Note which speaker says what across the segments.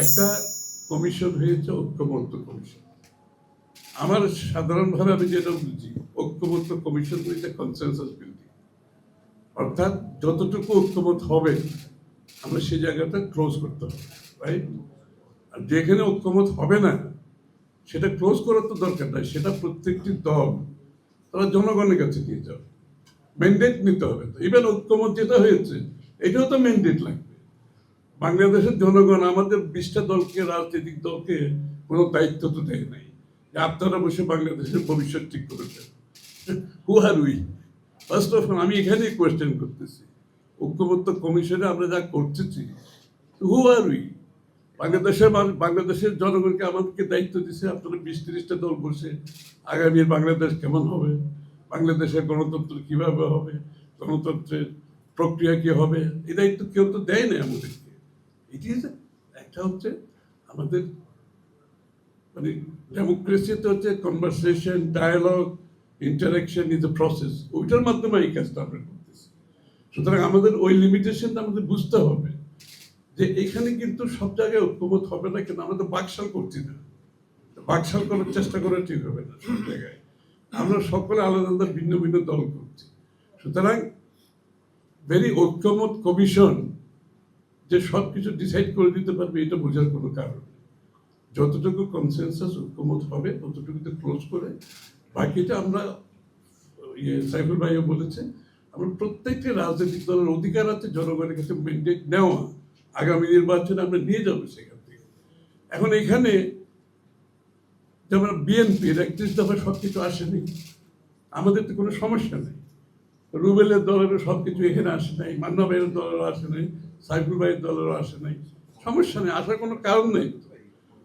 Speaker 1: একটা কমিশন হয়েছে ঐক্যমত্য কমিশন। আমার সাধারণভাবে আমি যেটা বুঝি, ঐক্যমত্য কমিশন হয়েছে কনসেনসাস বিল্ডিং, অর্থাৎ যতটুকু ঐক্যমত হবে আমরা সেই জায়গাটা ক্লোজ করতে হবে, রাইট? আর যেখানে ঐক্যমত হবে না সেটা ক্লোজ করার তো দরকার নাই, সেটা প্রত্যেকটি দল তারা জনগণের কাছে নিয়ে যাবে, ম্যান্ডেট নিতে হবে। তো ইভেন ঐক্যমত যেটা হয়েছে এটাও তো ম্যান্ডেট লাগবে। বাংলাদেশের জনগণ আমাদের 20টা দলকে, রাজনৈতিক দলকে কোনো দায়িত্ব তো দেয় নাই যে আপনারা বসে বাংলাদেশের ভবিষ্যৎ ঠিক করেছেন। হু আর উই? ফার্স্ট অফ অল আমি এখানেই কোয়েশ্চেন করতেছি, ঐক্যমত্য কমিশনে আমরা যা করতেছি, হু আর উই? বাংলাদেশের জনগণকে আমাদেরকে দায়িত্ব দিচ্ছে, আপনারা 20-30টা দল বসে আগামীর বাংলাদেশ কেমন হবে, বাংলাদেশের গণতন্ত্র কিভাবে হবে, গণতন্ত্রের প্রক্রিয়া কি হবে, এই দায়িত্ব কেউ তো দেয় না আমাদেরকে। এটি একটা হচ্ছে আমাদের মানে ডেমোক্রেসিতে হচ্ছে conversation, dialogue, interaction is a process, ওইটার মাধ্যমে এই কাজটা আমরা করতেছি। সুতরাং আমাদের ওই লিমিটেশনটা আমাদের বুঝতে হবে যে এখানে কিন্তু সব জায়গায় ঐক্যমত হবে না, কিন্তু আমরা তো বাকশাল করছি না, বাকশাল করার চেষ্টা করে ঠিক হবে না সব জায়গায়। আমরা সকলে আলাদা আলাদা ভিন্ন ভিন্ন দল করছি। সুতরাং ভেরি ঐক্যমত কমিশন যে সব কিছু ডিসাইড করে দিতে পারবে এটা বোঝার কোনো কারণ নেই। যতটুকু কনসেনসাস ঐক্যমত হবে ততটুকুতে ক্লোজ করে বাকিটা আমরা, সাইফুল ভাইও বলেছে, আমরা প্রত্যেকটি রাজনৈতিক দলের অধিকার আছে জনগণের কাছে ম্যান্ডেট নেওয়া, আগামী নির্বাচনে আমরা নিয়ে যাবো সেখান থেকে। এখন এখানে যেমন বিএনপির 31 দফা সবকিছু আসেনি, আমাদের তো কোনো সমস্যা নেই। রুবেলের দলেরও সবকিছু এখানে আসে নাই, মান্না ভাইয়ের দলেরও আসে নাই, সাইফুল ভাইয়ের দলেরও আসে নাই, সমস্যা নেই, আসার কোনো কারণ নেই।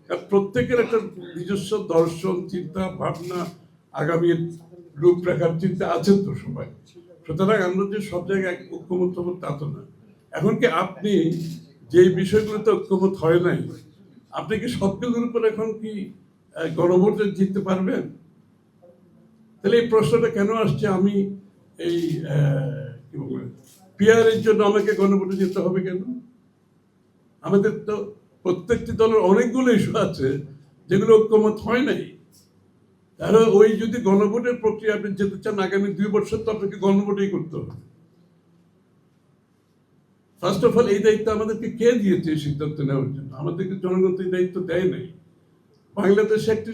Speaker 1: কারণ প্রত্যেকের একটা নিজস্ব দর্শন, চিন্তা ভাবনা, আগামীর রূপরেখার চিন্তা আছে তো সবাই। সুতরাং আমরা যে সব জায়গায় ঐক্যমত হবো তা তো না। এখন কি আপনি যে বিষয়গুলোতে ঐক্যমত হয় নাই, আপনি কি সবগুলোর উপর এখন কি গণভোটে জিততে পারবেন? তাহলে এই প্রশ্নটা কেন আসছে, আমি এই কি বলবো পিয়ারের জন্য আমাকে গণভোটে যেতে হবে কেন? আমাদের তো প্রত্যেকটি দলের অনেকগুলো ইস্যু আছে যেগুলো ঐক্যমত হয় নাই। তাহলে ওই যদি গণভোটের প্রক্রিয়া আপনি যেতে চান আগামী 2 বছর, তো আপনাকে গণভোটই করতে হবে। ফার্স্ট অফ অল এই দায়িত্ব আমাদেরকে কে দিয়েছে এই সিদ্ধান্ত নেওয়ার জন্য? আমাদেরকে জনগণ এই দায়িত্ব দেয় নাই। বাংলাদেশে একটি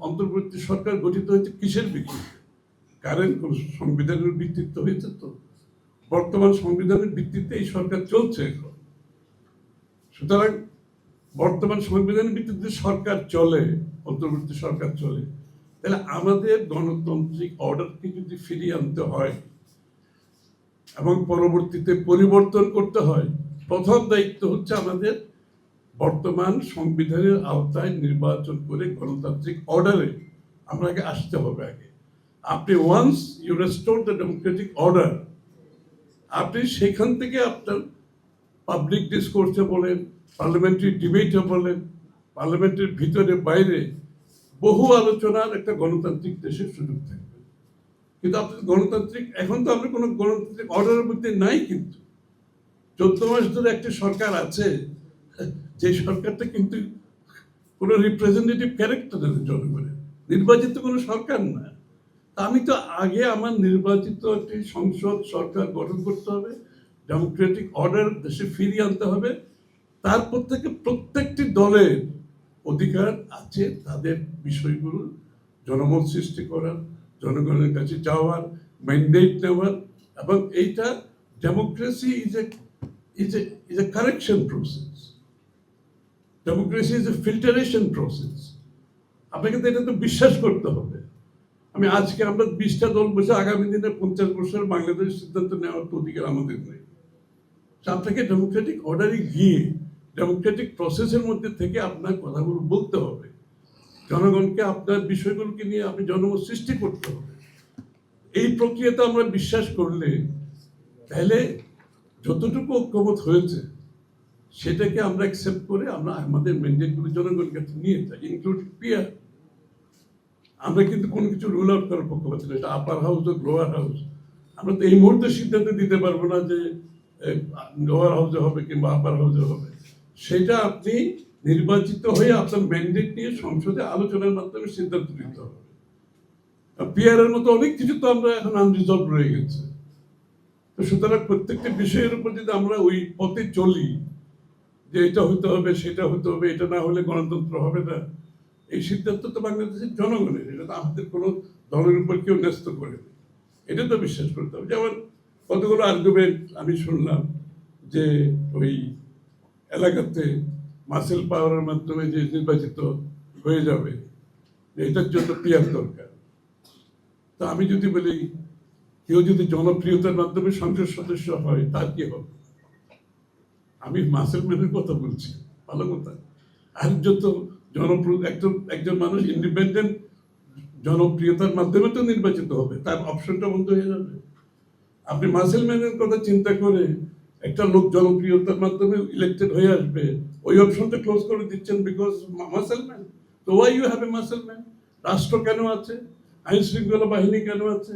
Speaker 1: অন্তর্বর্তী সরকার গঠিত হয়েছে কিসের ভিত্তিতে? কারেন্ট কোন সংবিধানের ভিত্তিতে হয়েছে? তো বর্তমান সংবিধানের ভিত্তিতে এই সরকার চলছে এখন। সুতরাং বর্তমান সংবিধানের ভিত্তিতে সরকার চলে, অন্তর্বর্তী সরকার চলে, তাহলে আমাদের গণতান্ত্রিক অর্ডারকে যদি ফিরিয়ে আনতে হয় এবং পরবর্তীতে পরিবর্তন করতে হয়, প্রথম দায়িত্ব হচ্ছে আমাদের বর্তমান সংবিধানের আওতায় নির্বাচন করে গণতান্ত্রিক অর্ডারে আমাকে আসতে হবে আগে। আপনি once you restore the democratic order, আপনি সেখান থেকে আপনার পাবলিক ডিসকোর্সে বলেন, পার্লামেন্টারি ডিবেটে বলেন, পার্লামেন্টের ভিতরে বাইরে বহু আলোচনার একটা গণতান্ত্রিক দেশের সুযোগ থাকবে। কিন্তু আপনি গণতান্ত্রিক, এখন তো আমরা কোনো গণতান্ত্রিক অর্ডারের মধ্যে নাই। কিন্তু 14 মাস ধরে একটা সরকার আছে, যে সরকারটা কিন্তু কোনো রিপ্রেজেন্টেটিভ ক্যারেক্টার না, জনগণের নির্বাচিত কোনো সরকার না। আমি তো আগে আমার নির্বাচিত একটি সংসদ সরকার গঠন করতে হবে, ডেমোক্রেটিক অর্ডার দেশে ফিরিয়ে আনতে হবে। তারপর থেকে প্রত্যেকটি দলের অধিকার আছে তাদের বিষয়গুলো জনমত সৃষ্টি করার, জনগণের কাছে যাওয়ার, ম্যান্ডেট নেওয়ার। এবং এইটা democracy is a correction process, democracy is a filtration process. আপনাকে তো এটা তো বিশ্বাস করতে হবে। আমি আজকে আমরা 20টা দল বসে আগামী দিনে 50 বছর বাংলাদেশের সিদ্ধান্ত নেওয়ার তো অধিকার আমাদের নেই। আপনাকে ডেমোক্রেটিক অর্ডারে গিয়ে ডেমোক্রেটিক প্রসেসের মধ্যে থেকে আপনার কথাগুলো বলতে হবে, জনগণকে আপনার বিষয়গুলোকে নিয়ে আপনি জনমত সৃষ্টি করতে হবে। এই প্রক্রিয়াতে আমরা বিশ্বাস করলে তাহলে যতটুকু ঐক্যমত হয়েছে সেটাকে আমরা অ্যাকসেপ্ট করে আমরা আমাদের ম্যান্ডেটগুলো জনগণের কাছে নিয়ে যাই, ইনক্লুডিং পিয়ার। আমরা কিন্তু কোনো কিছু রুল আউট করার পক্ষপাতী না, এটা আপার হাউস হোক লোয়ার হাউস। আমরা তো এই মুহূর্তে সিদ্ধান্ত দিতে পারবো না যে লোয়ার হাউসে হবে কিংবা আপার হাউসে হবে। সেটা আপনি নির্বাচিত হয়ে আপনার ম্যান্ডেট নিয়ে সংসদে আলোচনার মাধ্যমে সিদ্ধান্ত নিতে হবে। পিআরের মতো অনেক কিছু তো আমরা এখন আনরিজলভ রয়ে গেছে। তো সুতরাং প্রত্যেকটা বিষয়ের উপর যদি আমরা ওই পথে চলি যে এটা হতে হবে, সেটা হতে হবে, এটা না হলে গণতন্ত্র হবে না, এই সিদ্ধান্ত তো বাংলাদেশের জনগণের, এটা তো আমাদের কোনো দলের উপর কেউ ন্যস্ত করে না। এটা তো বিশ্বাস করতে হবে। যেমন কতগুলো আর্গুমেন্ট আমি শুনলাম যে ওই এলাকাতে মাসেল পাওয়ারের মাধ্যমে যে নির্বাচিত হয়ে যাবে, এটার জন্য পিআর দরকার। তা আমি যদি বলি কেউ যদি জনপ্রিয়তার মাধ্যমে সংসদ সদস্য হয় তার কি হবে? আমি মাসেল ম্যানের কথা বলছি, ভালো কথা। আর যত জনপ্রিয় একজন মানুষ ইন্ডিপেন্ডেন্ট জনপ্রিয়তার মাধ্যমে তো নির্বাচিত হবে, তার অপশনটা বন্ধ হয়ে যাবে। আপনি মাসেল ম্যানের কথা চিন্তা করে একটা লোক জনপ্রিয়তার মাধ্যমে ইলেক্টেড হয়ে আসবে, ওই অপশনটা ক্লোজ করে দিচ্ছেন বিকজ মাসেল ম্যান। তো why you have a muscle man? রাষ্ট্র কেন আছে? আইন শৃঙ্খলা বাহিনী কেন আছে?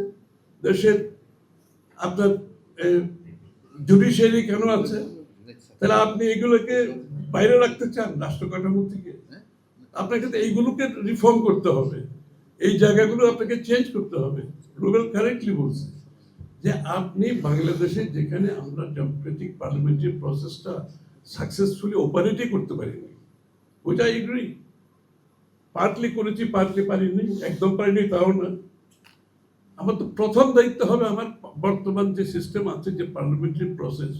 Speaker 1: দেশের আপনার জুডিশিয়ারি কেন আছে? তাহলে আপনি এগুলোকে বাইরে রাখতে চান রাষ্ট্র কাঠামো থেকে? আপনাকে তো এইগুলোকে রিফর্ম করতে হবে, এই জায়গাগুলো আপনাকে চেঞ্জ করতে হবে। রুবেল কারেক্টলি বলছে যে আপনি বাংলাদেশে যেখানে আমরা ডেমোক্রেটিক পার্লামেন্টারি প্রসেসটা সাকসেসফুলি অপারেটই করতে পারিনি, ওইটা এগ্রি। পার্টলি করেছি, পার্টলি পারিনি, একদম পারিনি তাও না। আমার তো প্রথম দায়িত্ব হবে আমার বর্তমান যে সিস্টেম আছে, যে পার্লামেন্টারি প্রসেস,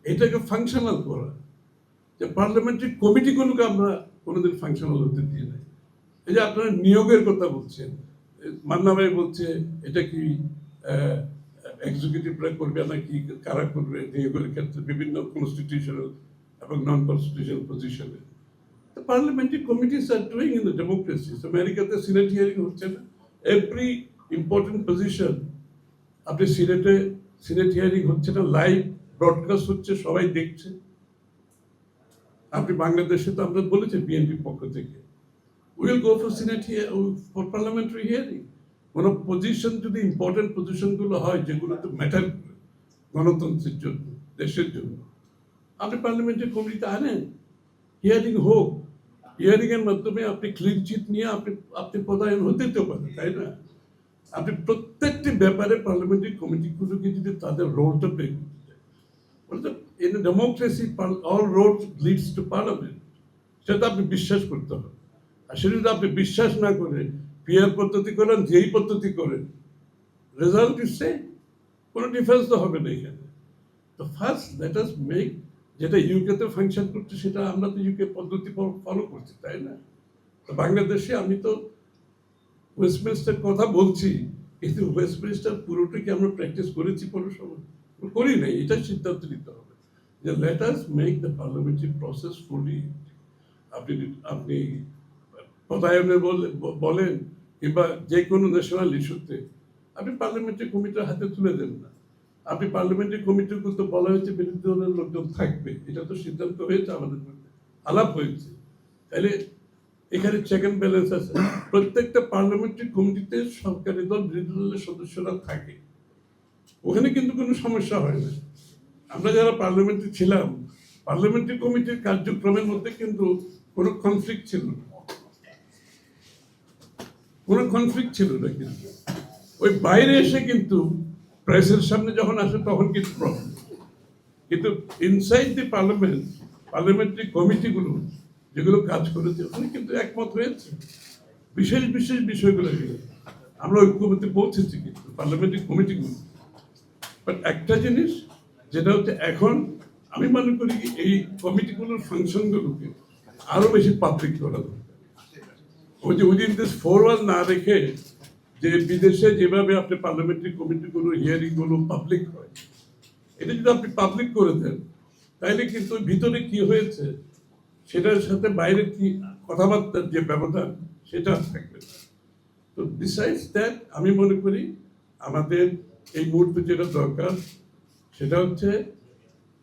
Speaker 1: এটাকে ফাংশনাল করা। যে পার্লামেন্টারি কমিটিগুলোকে আমরা কোনোদিন ফাংশনাল হতে দিয়ে নাই। এই যে আপনারা নিয়োগের কথা বলছেন, মান্না ভাই বলছে এটা কি এক্সিকিউটিভরা করবে নাকি কারা করবে নিয়োগের ক্ষেত্রে বিভিন্ন কনস্টিটিউশনাল এবং নন কনস্টিটিউশনাল পজিশনে। Parliamentary committees are doing in the democracy. আমেরিকাতে সিনেট হিয়ারিং হচ্ছে না, এভরি ইম্পর্টেন্ট পজিশন আপনি সিনেট হিয়ারিং হচ্ছে না, লাইভ ব্রডকাস্ট হচ্ছে, সবাই দেখছে। আপনি বাংলাদেশে তো আমরা বলেছি বিএনপির পক্ষ থেকে will go for senate for parliamentary hearing. কোনো পজিশন যদি ইম্পর্টেন্ট পজিশনগুলো হয় যেগুলো তো ম্যাটার করে গণতন্ত্রের জন্য, দেশের জন্য, আপনি পার্লামেন্টারি কমিটিতে আনেন, হিয়ারিং হোক। হিয়ারিং এর মাধ্যমে আপনি ক্লিন চিট নিয়ে আপনি পদায়ন হতে পারেন, তাই না? আপনি প্রত্যেকটি ব্যাপারে পার্লামেন্টারি কমিটিগুলোকে যদি তাদের রোলটা প্লে করতে চান, বলতে in democracy all road leads to parliament, সেটা আপনি বিশ্বাস করতে হবে। আর সেটা যদি আপনি বিশ্বাস না করে পিআর পদ্ধতি করেন, যেই পদ্ধতি করেন, রেজাল্ট ইজ সেম, কোনো ডিফারেন্স তো হবে না এখানে। তো ফার্স্ট লেট আস মেক, যেটা ইউকেতে ফাংশন করছে সেটা আমরা তো ইউকে পদ্ধতি ফলো করছি, তাই না? তো বাংলাদেশে আমি তো ওয়েস্টমিনিস্টার কথা বলছি, কিন্তু ওয়েস্টমিনিস্টার পুরোটাকে আমরা প্র্যাকটিস করেছি কোনো সময়? করি নাই। এটা সিদ্ধান্ত নিতে হবে যে let us make the parliamentary process fully. আপনি পদায়নের বলেন কিংবা যে কোনো ন্যাশনাল ইস্যুতে আপনি পার্লামেন্টারি কমিটির হাতে তুলে দেন না। আপনি পার্লামেন্টারি কমিটির তো বলা হয়েছে বিরোধী দলের লোকজন থাকবে, এটা তো সিদ্ধান্ত হয়েছে, আমাদের মধ্যে আলাপ হয়েছে। তাহলে এখানে চেক অ্যান্ড ব্যালেন্স আছে। প্রত্যেকটা পার্লামেন্টারি কমিটিতে সরকারি দল বিরোধী দলের সদস্যরা থাকে, ওখানে কিন্তু কোনো সমস্যা হয় না। আমরা যারা পার্লামেন্টে ছিলাম, পার্লামেন্টারি কমিটির কার্যক্রমের মধ্যে কিন্তু কোনো কনফ্লিক্ট ছিল না, কোনো কনফ্লিক্ট ছিল না। কিন্তু ওই বাইরে এসে কিন্তু প্রেসের সামনে যখন আসে তখন কিন্তু প্রবলেম। কিন্তু ইনসাইড দি পার্লামেন্ট, পার্লামেন্টারি কমিটিগুলো যেগুলো কাজ করেছে ওখানে কিন্তু একমত হয়েছে বিশেষ বিশেষ বিষয়গুলো নিয়ে। আমরা ঐক্যমত্যে পৌঁছেছি কিন্তু পার্লামেন্টারি কমিটিগুলো। বাট একটা জিনিস যেটা হচ্ছে, এখন আমি মনে করি এই কমিটিগুলোর ফাংশনগুলোকে আরো বেশি পাবলিক করা দরকার। ওই যে উইদিন দিস 4 ওয়াল না রেখে, যে বিদেশে যেভাবে আপনি পার্লামেন্টারি কমিটিগুলো হিয়ারিং গুলো পাবলিক হয়, এটা যদি আপনি পাবলিক করে দেন, তাইলে কিন্তু ভিতরে কি হয়েছে সেটার সাথে বাইরে কি কথাবার্তার যে ব্যবধান সেটা থাকবে। তো বিসাইডস দ্যাট আমি মনে করি আমাদের এই মুহূর্তে যেটা দরকার সেটা হচ্ছে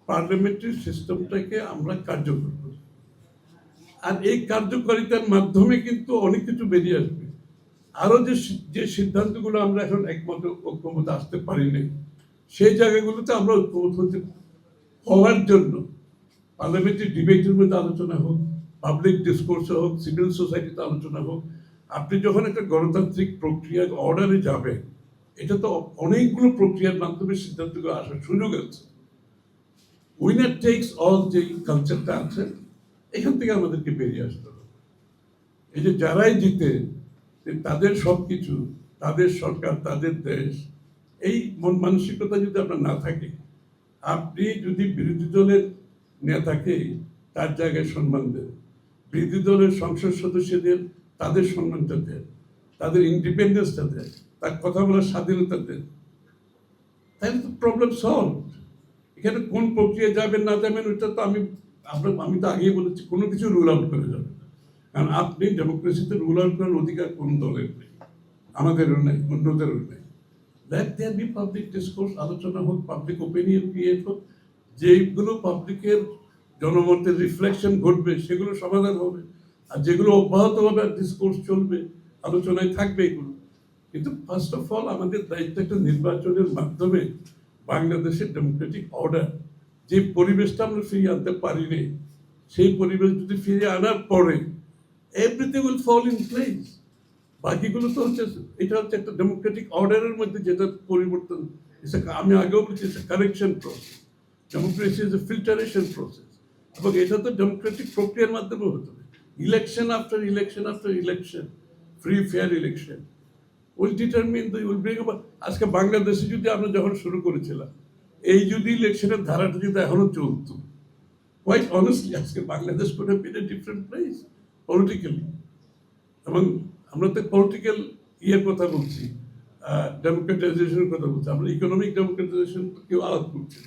Speaker 1: পার্লামেন্টারি সিস্টেমটাকে আমরা কার্যকর করি। আর এই কার্যকারিতার মাধ্যমে কিন্তু অনেক কিছু বেরিয়ে আসবে। আরো যে সিদ্ধান্তগুলো আমরা এখন একমত ঐক্যমত আসতে পারিনি, সেই জায়গাগুলোতে আমরা ঐক্যমত হওয়ার জন্য পার্লামেন্টারি ডিবেটের মধ্যে আলোচনা হোক, পাবলিক ডিসকোর্সে হোক, সিভিল সোসাইটিতে আলোচনা হোক, আপনি যখন একটা গণতান্ত্রিক প্রক্রিয়া অর্ডারে যাবেন, এটা তো অনেকগুলো প্রক্রিয়ার মাধ্যমে সিদ্ধান্তগুলো আসার সুযোগ আছে। উইনার টেক্স অল যে কালচারটা আছে, এখান থেকে আমাদেরকে বেরিয়ে আসতে হবে। এই যে যারাই জিতে তাদের সবকিছু, তাদের সরকার, তাদের দেশ, এই মন মানসিকতা যদি আপনার না থাকে, আপনি যদি বিরোধী দলের নেতাকে তার জায়গায় সম্মান দেন, বিরোধী দলের সংসদ সদস্যদের তাদের সম্মানটা দেন, তাদের ইন্ডিপেন্ডেন্সটা দেন, তার কথা বলার স্বাধীনতা দেন, তাহলে তো প্রবলেম সলভ। এখানে কোন প্রক্রিয়া যাবেন না যাবেন ওইটা তো আমি তো আগেই বলেছি, কোনো কিছু রুল আউট করে যাবে না। কারণ আপনি ডেমোক্রেসিতে রুল আউট করার অধিকার কোন দলের নেই, আমাদেরও নেই, অন্যদেরও নেই। Let there be public discourse, আলোচনা হোক, পাবলিক ওপিনিয়ন ক্রিয়েট হোক, যেগুলো পাবলিকের জনমতের রিফ্লেকশন ঘটবে সেগুলো সমাধান হবে, আর যেগুলো অব্যাহতভাবে ডিসকোর্স চলবে, আলোচনায় থাকবে এগুলো। কিন্তু ফার্স্ট অফ অল আমাদের দায়িত্ব একটা নির্বাচনের মাধ্যমে বাংলাদেশের ডেমোক্রেটিক অর্ডার, যে পরিবেশটা আমরা ফিরিয়ে আনতে পারিনি, সেই পরিবেশ যদি ফিরিয়ে আনার পরে everything will fall in place. বাকিগুলো তো হচ্ছে, এটা হচ্ছে একটা ডেমোক্রেটিক অর্ডারের মধ্যে যেটা পরিবর্তন, আমি আগেও বলছি correction process. Democracy is a filtration process, এবং এটা তো ডেমোক্রেটিক প্রক্রিয়ার মাধ্যমে হতে হবে। Election after election after election, free fair election will determine will bring আবার। আজকে বাংলাদেশে যদি আমরা যখন শুরু করেছিলাম, এই যদি ইলেকশনের ধারাটা যদি এখনো চলতো, কোয়াইট অনেস্টলি আজকে Bangladesh code have been a different place politically. এবং আমরা তো পলিটিক্যাল ইয়ের কথা বলছি, ডেমোক্রেটাইজেশনের কথা বলছি, আমরা ইকোনমিক ডেমোক্রেটাইজেশন কেউ আলাপ করছি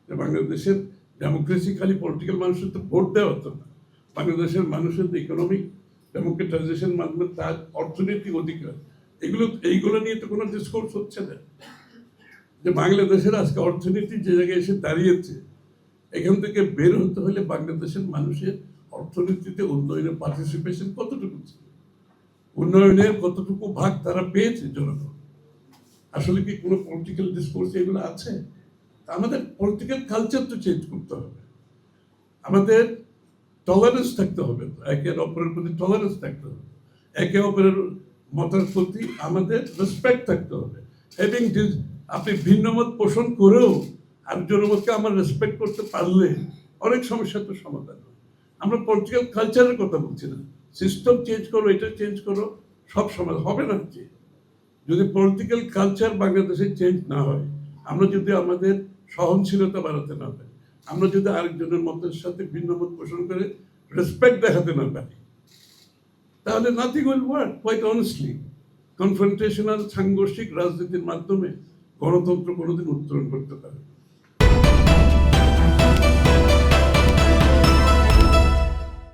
Speaker 1: না। বাংলাদেশের ডেমোক্রেসি খালি পলিটিক্যাল মানুষের তো ভোট দেওয়া হতো না, বাংলাদেশের মানুষের তো ইকোনমিক ডেমোক্রেটাইজেশন মাধ্যমে তার অর্থনৈতিক অধিকার, এইগুলো নিয়ে তো কোনো ডিসকোর্স হচ্ছে না। যে বাংলাদেশের আজকে অর্থনীতি যে জায়গায় এসে দাঁড়িয়েছে, এখান থেকে বের হতে হলে বাংলাদেশের মানুষের অর্থনীতিতে উন্নয়নের পার্টিসিপেশন কতটুকু ছিল, উন্নয়নের কতটুকু ভাগ তারা পেয়েছে জনগণ। আসলে কি কোনো পলিটিক্যাল ডিসকোর্স এগুলো আছে? আমাদের পলিটিক্যাল কালচার তো চেঞ্জ করতে হবে, আমাদের টলারেন্স থাকতে হবে, একের অপরের প্রতি টলারেন্স থাকতে হবে, একে অপরের মতের প্রতি আমাদের রেসপেক্ট থাকতে হবে। এবং আপনি ভিন্ন মত পোষণ করেও আরেকজনের মতকে আমার রেসপেক্ট করতে পারলে অনেক সমস্যা তো সমাধান হয়। আমরা পলিটিক্যাল কালচারের কথা বলছি না, সিস্টেম চেঞ্জ করো, এটা চেঞ্জ করো, সব সমাধান হবে না। যদি পলিটিক্যাল কালচার বাংলাদেশে চেঞ্জ না হয়, আমরা যদি আমাদের সহনশীলতা বাড়াতে না পারি, আমরা যদি আরেকজনের মতের সাথে ভিন্ন মত পোষণ করে রেসপেক্ট দেখাতে না পারি, তাহলে nothing will work quite honestly. Confrontational সাংঘর্ষিক রাজনীতির মাধ্যমে গণতন্ত্র কোনোদিন উত্তরণ করতে পারে।